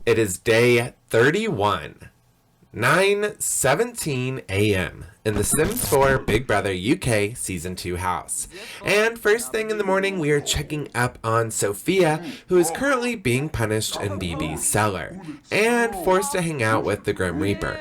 It is day 31, 9:17 a.m. in the Sims 4 Big Brother UK Season 2 house. And first thing in the morning, we are checking up on Sophia, who is currently being punished in BB's cellar and forced to hang out with the Grim Reaper.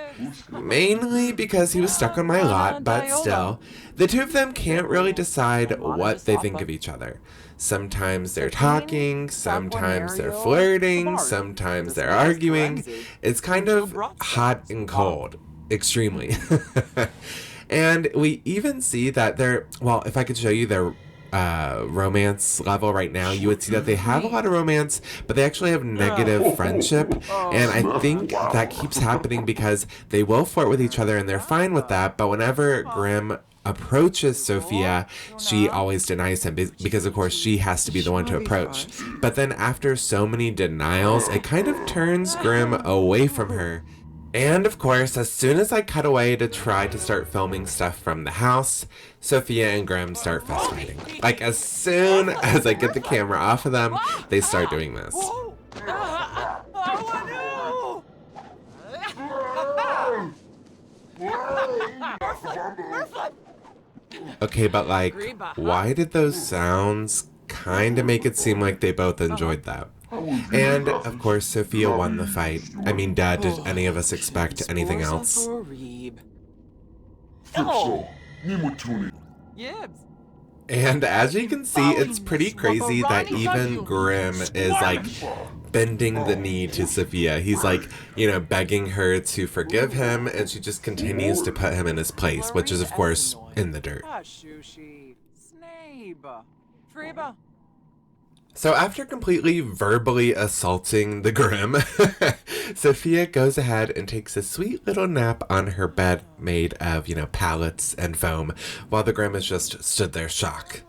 Mainly because he was stuck on my lot, but still, the two of them can't really decide what they think of each other. Sometimes they're talking, sometimes they're flirting, sometimes they're arguing. It's kind of hot and cold. Extremely. And we even see that they're, well, if I could show you their romance level right now, you would see that they have a lot of romance, but they actually have negative friendship. And I think that keeps happening because they will flirt with each other and they're fine with that, but whenever Grim approaches Sophia, she always denies him because of course she has to be the one to approach. But then after so many denials, it kind of turns Grim away from her. And of course, as soon as I cut away to try to start filming stuff from the house, Sophia and Grim start fist fighting. Like as soon as I get the camera off of them, they start doing this. Okay, but like, why did those sounds kind of make it seem like they both enjoyed that? And, of course, Sophia won the fight. I mean, Dad, did any of us expect anything else? And as you can see, it's pretty crazy that even Grim is like bending the knee to Sophia. He's like, you know, begging her to forgive him, and she just continues to put him in his place, which is, of course, in the dirt. So after completely verbally assaulting the Grim, Sophia goes ahead and takes a sweet little nap on her bed made of, you know, pallets and foam, while the Grim has just stood there shocked.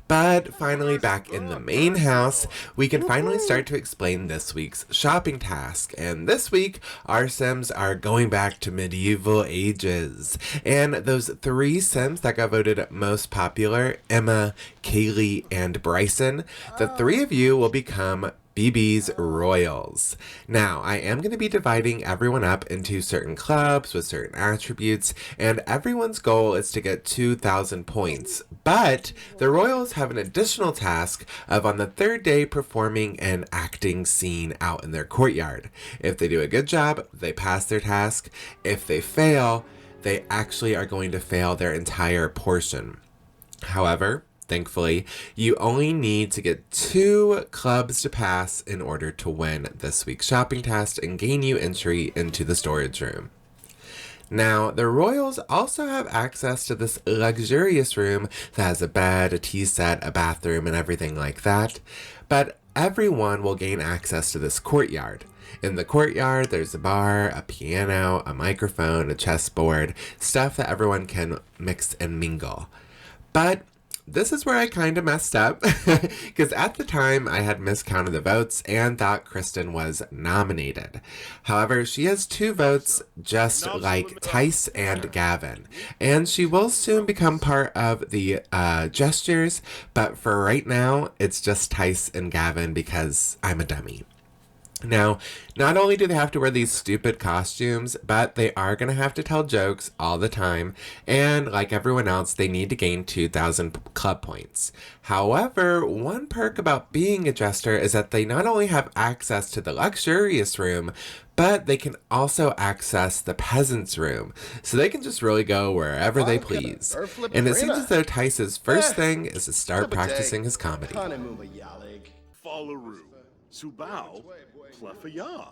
But finally back in the main house, we can finally start to explain this week's shopping task. And this week, our Sims are going back to medieval ages. And those three Sims that got voted most popular, Emma, Kaylee, and Bryson, the three of you will become BB's Royals. Now, I am going to be dividing everyone up into certain clubs with certain attributes, and everyone's goal is to get 2,000 points. But the Royals have an additional task of on the third day performing an acting scene out in their courtyard. If they do a good job, they pass their task. If they fail, they actually are going to fail their entire portion. However, thankfully, you only need to get 2 clubs to pass in order to win this week's shopping task and gain you entry into the storage room. Now, the Royals also have access to this luxurious room that has a bed, a tea set, a bathroom, and everything like that. But everyone will gain access to this courtyard. In the courtyard, there's a bar, a piano, a microphone, a chessboard, stuff that everyone can mix and mingle. But this is where I kind of messed up, because at the time I had miscounted the votes and thought Kristen was nominated. However, she has 2 votes just like Tice and Gavin, and she will soon become part of the gestures, but for right now, it's just Tice and Gavin because I'm a dummy. Now, not only do they have to wear these stupid costumes, but they are going to have to tell jokes all the time, and like everyone else, they need to gain 2,000 club points. However, one perk about being a jester is that they not only have access to the luxurious room, but they can also access the peasants' room, so they can just really go wherever they please. And it seems as though Tice's first thing is to start practicing his comedy. Subao, Plefaya.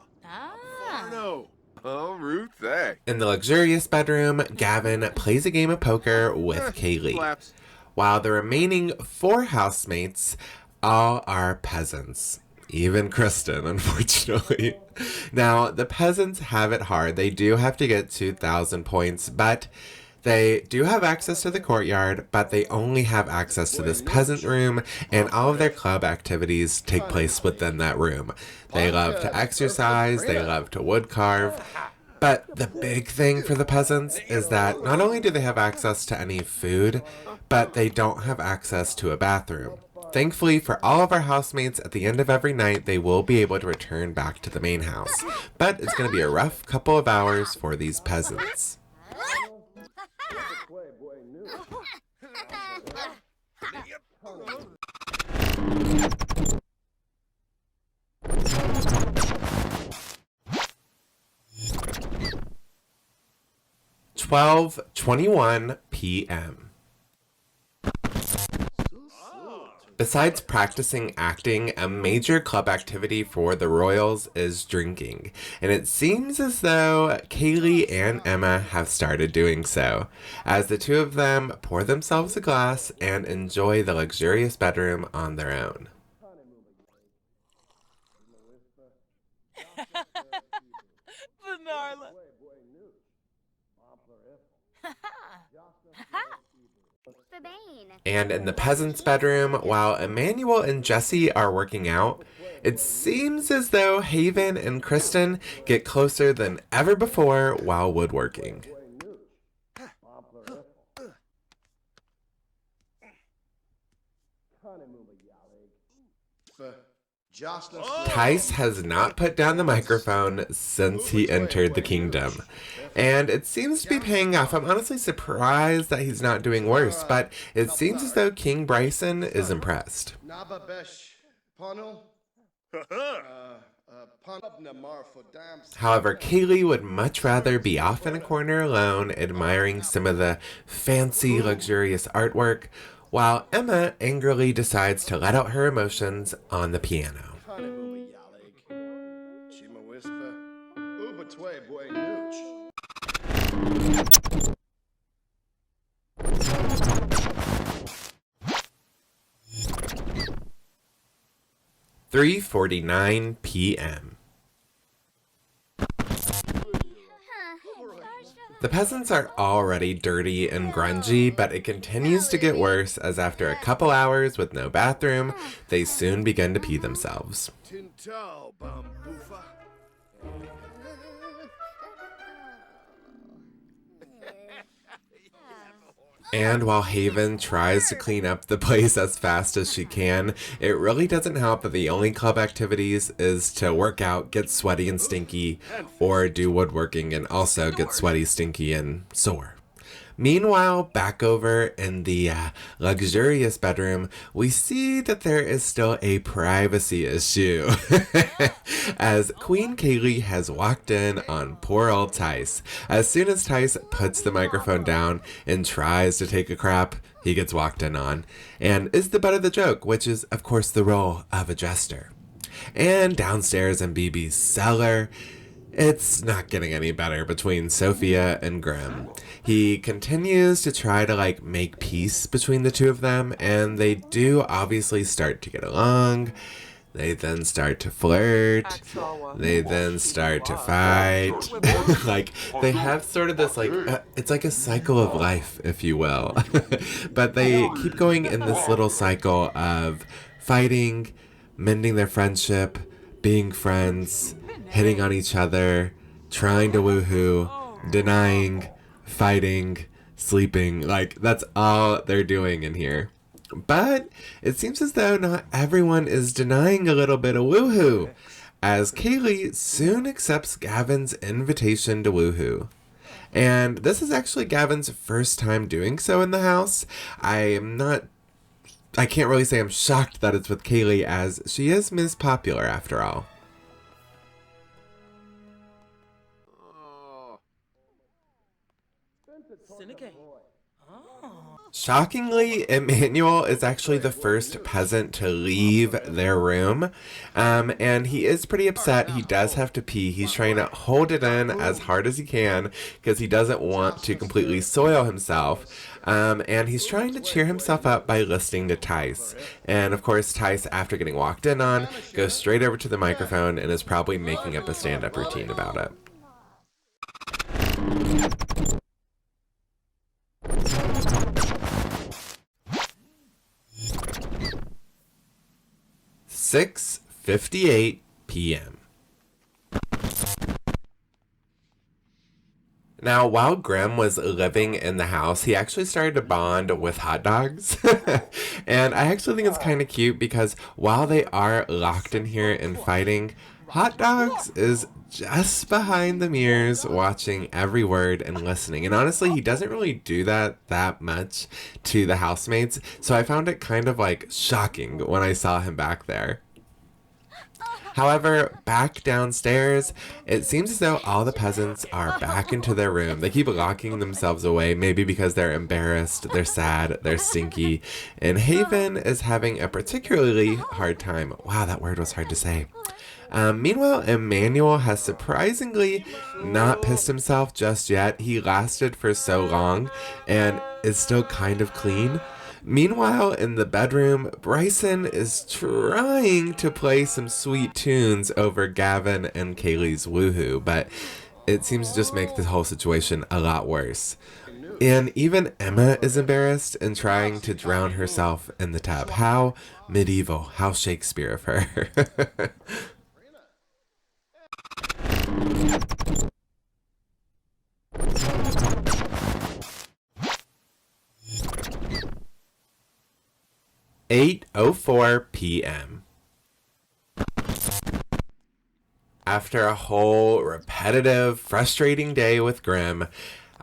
No. Oh, Ruth. In the luxurious bedroom, Gavin plays a game of poker with Kaylee, while the remaining 4 housemates all are peasants. Even Kristen, unfortunately. Now, the peasants have it hard. They do have to get 2,000 points, but they do have access to the courtyard, but they only have access to this peasant room, and all of their club activities take place within that room. They love to exercise, they love to wood carve, but the big thing for the peasants is that not only do they have access to any food, but they don't have access to a bathroom. Thankfully for all of our housemates, at the end of every night, they will be able to return back to the main house. But it's going to be a rough couple of hours for these peasants. 12:21 p.m. Besides practicing acting, a major club activity for the royals is drinking, and it seems as though Kaylee and Emma have started doing so, as the two of them pour themselves a glass and enjoy the luxurious bedroom on their own. And in the peasant's bedroom, while Emmanuel and Jesse are working out, it seems as though Haven and Kristen get closer than ever before while woodworking. Tice has not put down the microphone since he entered the kingdom, and it seems to be paying off. I'm honestly surprised that he's not doing worse, but it seems as though King Bryson is impressed. However, Kaylee would much rather be off in a corner alone, admiring some of the fancy, luxurious artwork, while Emma angrily decides to let out her emotions on the piano. (3:49 p.m.) The peasants are already dirty and grungy, but it continues to get worse as after a couple hours with no bathroom, they soon begin to pee themselves. And while Haven tries to clean up the place as fast as she can, it really doesn't help that the only club activities is to work out, get sweaty and stinky, or do woodworking and also get sweaty, stinky, and sore. Meanwhile, back over in the luxurious bedroom, we see that there is still a privacy issue as Queen Kaylee has walked in on poor old Tice. As soon as Tice puts the microphone down and tries to take a crap, he gets walked in on and is the butt of the joke, which is, of course, the role of a jester. And downstairs in BB's cellar, it's not getting any better between Sophia and Grimm. He continues to try to make peace between the two of them, and they do obviously start to get along. They then start to flirt. They then start to fight. They have sort of this it's like a cycle of life, if you will. But they keep going in this little cycle of fighting, mending their friendship, being friends, hitting on each other, trying to woohoo, denying, fighting, sleeping. That's all they're doing in here. But it seems as though not everyone is denying a little bit of woohoo, as Kaylee soon accepts Gavin's invitation to woohoo. And this is actually Gavin's first time doing so in the house. I can't really say I'm shocked that it's with Kaylee, as she is Ms. Popular after all. Shockingly, Emmanuel is actually the first peasant to leave their room, and he is pretty upset. He does have to pee. He's trying to hold it in as hard as he can because he doesn't want to completely soil himself, and he's trying to cheer himself up by listening to Tice. And of course, Tice, after getting walked in on, goes straight over to the microphone and is probably making up a stand-up routine about it. 6:58 p.m. Now, while Grim was living in the house, he actually started to bond with hot dogs. And I actually think it's kind of cute because while they are locked in here and fighting, Hot Dogs is just behind the mirrors watching every word and listening. And honestly, he doesn't really do that much to the housemates. So I found it kind of like shocking when I saw him back there. However, back downstairs, it seems as though all the peasants are back into their room. They keep locking themselves away, maybe because they're embarrassed, they're sad, they're stinky. And Haven is having a particularly hard time. Wow, that word was hard to say. Meanwhile, Emmanuel has surprisingly not pissed himself just yet. He lasted for so long and is still kind of clean. Meanwhile, in the bedroom, Bryson is trying to play some sweet tunes over Gavin and Kaylee's woohoo, but it seems to just make the whole situation a lot worse. And even Emma is embarrassed and trying to drown herself in the tub. How medieval, how Shakespeare of her. 8:04 p.m. After a whole repetitive, frustrating day with Grim,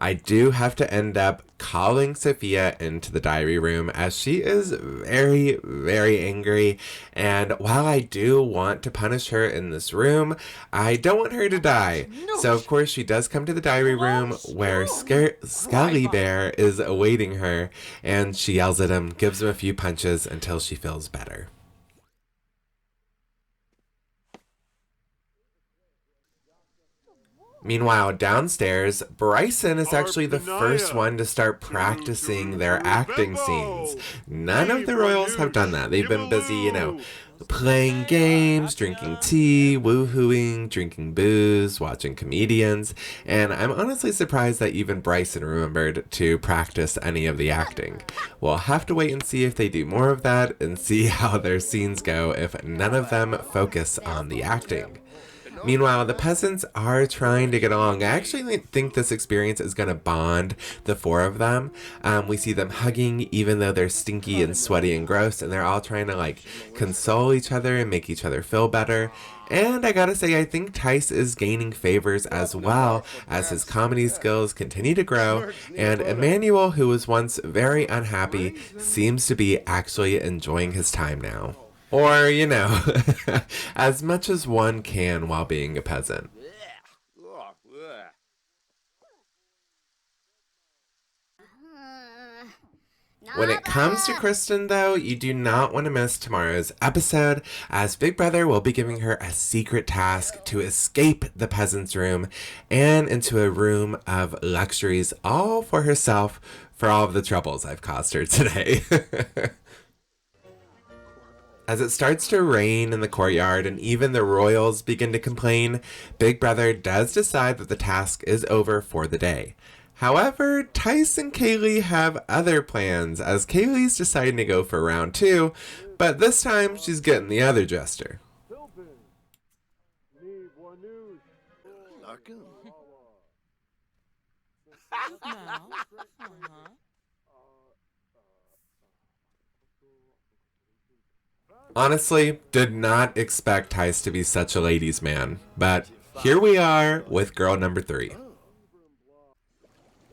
I do have to end up calling Sophia into the diary room as she is very, very angry. And while I do want to punish her in this room, I don't want her to die. So, of course, she does come to the diary room where Scully Bear is awaiting her. And she yells at him, gives him a few punches until she feels better. Meanwhile, downstairs, Bryson is actually the first one to start practicing their acting scenes. None of the royals have done that. They've been busy, playing games, drinking tea, woohooing, drinking booze, watching comedians, and I'm honestly surprised that even Bryson remembered to practice any of the acting. We'll have to wait and see if they do more of that and see how their scenes go if none of them focus on the acting. Meanwhile, the peasants are trying to get along. I actually think this experience is going to bond the four of them. We see them hugging even though they're stinky and sweaty and gross, and they're all trying to console each other and make each other feel better. And I gotta say, I think Tice is gaining favors as well as his comedy skills continue to grow, and Emmanuel, who was once very unhappy, seems to be actually enjoying his time now. Or, as much as one can while being a peasant. When it comes to Kristen, though, you do not want to miss tomorrow's episode, as Big Brother will be giving her a secret task to escape the peasant's room and into a room of luxuries all for herself for all of the troubles I've caused her today. As it starts to rain in the courtyard and even the royals begin to complain, Big Brother does decide that the task is over for the day. However, Tice and Kaylee have other plans as Kaylee's deciding to go for round 2, but this time she's getting the other jester. Honestly, did not expect Tice to be such a ladies' man, but here we are with girl number 3.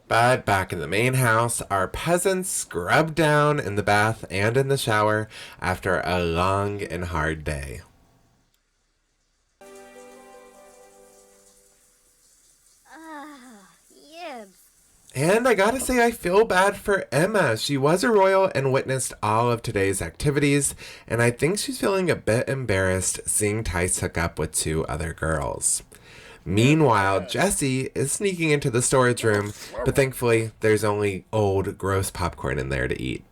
But back in the main house, our peasants scrub down in the bath and in the shower after a long and hard day. And I gotta say, I feel bad for Emma. She was a royal and witnessed all of today's activities, and I think she's feeling a bit embarrassed seeing Tice hook up with 2 other girls. Meanwhile, Jessie is sneaking into the storage room, but thankfully, there's only old, gross popcorn in there to eat.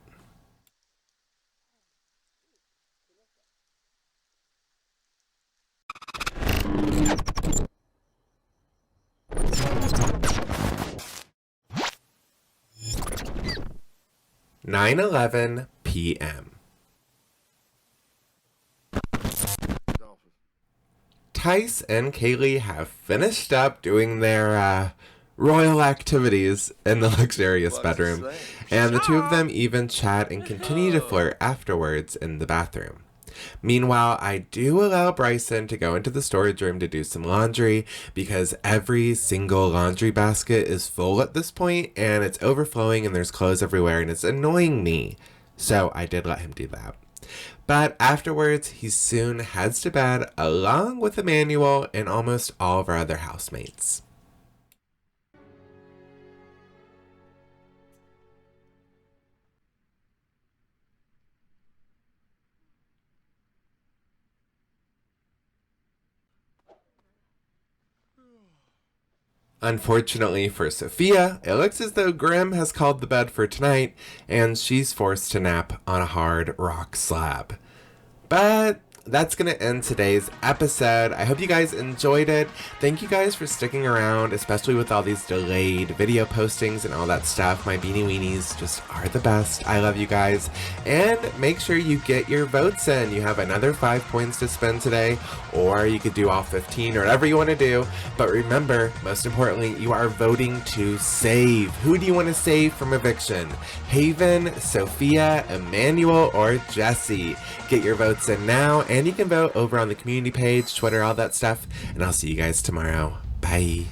(9:11 p.m.) Tice and Kaylee have finished up doing their royal activities in the luxurious bedroom, and the two of them even chat and continue to flirt afterwards in the bathroom. Meanwhile, I do allow Bryson to go into the storage room to do some laundry because every single laundry basket is full at this point and it's overflowing and there's clothes everywhere and it's annoying me. So I did let him do that. But afterwards, he soon heads to bed along with Emmanuel and almost all of our other housemates. Unfortunately for Sophia, it looks as though Grim has called the bed for tonight, and she's forced to nap on a hard rock slab. But that's going to end today's episode. I hope you guys enjoyed it. Thank you guys for sticking around, especially with all these delayed video postings and all that stuff. My Beanie Weenies just are the best. I love you guys. And make sure you get your votes in. You have another 5 points to spend today, or you could do all 15 or whatever you want to do. But remember, most importantly, you are voting to save. Who do you want to save from eviction? Haven, Sophia, Emmanuel, or Jesse? Get your votes in now, and you can vote over on the community page, Twitter, all that stuff. And I'll see you guys tomorrow. Bye.